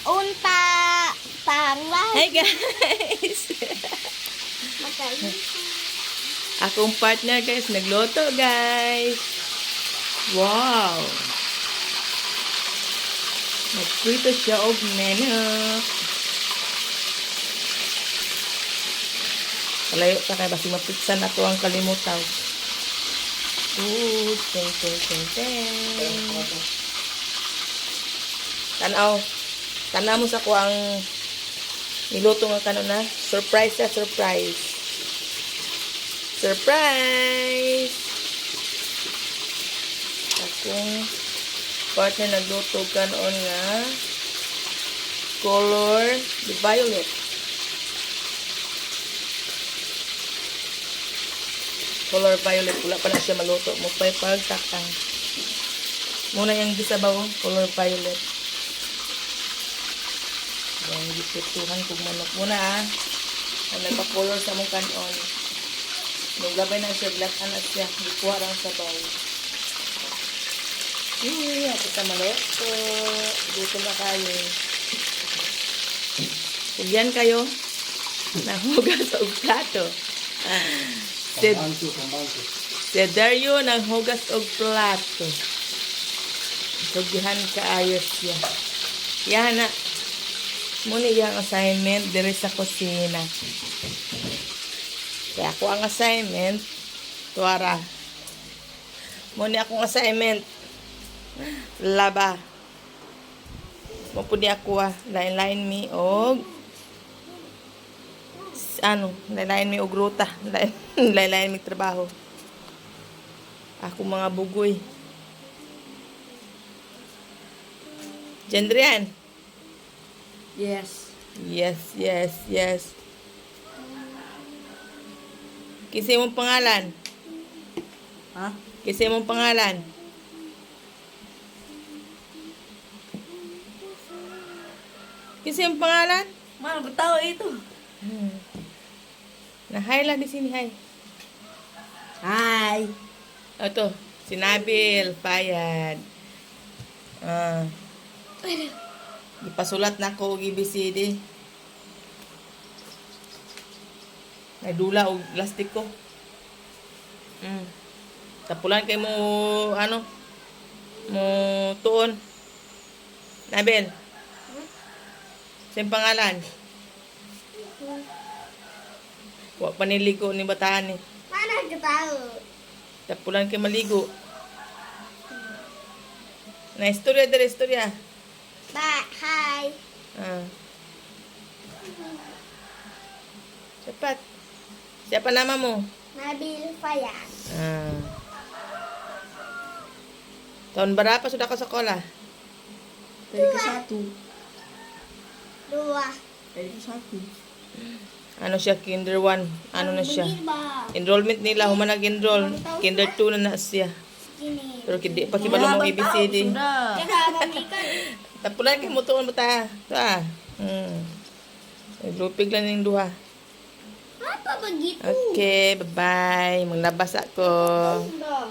Unta pangway. Hi guys! Makain. Akong partner guys, nagluto guys. Wow! Nagprito siya og manok. Palayo ta kay basi mapiksan ato ang kalimutaw. Ooh, ting ting ting ting. Tanaw mo sa ko ang niluto nga kanuna. Surprise ya, surprise. Surprise! Akong partner nagluto kanon nga color the violet. Color violet. Wala pa na siya maluto. Mo pa'y pagtakang. Muna yung gisabaw, color violet. Yan, gipituhan kong manok muna ang nagpa-color sa mong kanon. Naglabay na siya, glass na siya. Gikuha lang sa baw. Ako sa maluto. Dito na kayo. Sigyan kayo. Nahugas og plato. Si Dario nanghugas og plato. Sugihan kaayos siya. Yan na. Muna yung assignment diri sa kusina. Kaya ako ang assignment. Tuwara. Muna akong assignment. Laba. Mapudi ako lain-lain mi og lain-lain mi og ruta. Lain-lain mi trabaho. Ako mga bugoy. Jendrian. Yes. Yes. Kisay mong pangalan? Ha? Kisay mong pangalan? Kisay mong pangalan? Mano, batawa ito. Na-hi lang di sini, hi. Hi. Ito, si Nabil, Payad. Ipasulat na ko og ABCD. Naidula og plastic ko. Tapulan kay mo, mo tuon. Nabil. Siyang pangalan? Wa paniligo ni bataan ni. Mana ka tao? Tapulan kay maligo. Na istorya dere istorya. Hi. Cepat. Siapa namamu? Nabil Fayan. Tahun berapa sudah ke sekolah? Dari ke-1. 2. Dari ke-1. Ano siya, kinder 1. Ano na siya? Ba? Enrollment nila, human nag-enroll. Kinder 2 na siya. Gini. Pero hindi pa kibalo mong ABCD. Kaya mamikan. Tapulan kay mo tuon mo ta. Ito Lupig lang yung duha. Apa begitu? Okay, bye-bye. Maglabas ako. Sudah.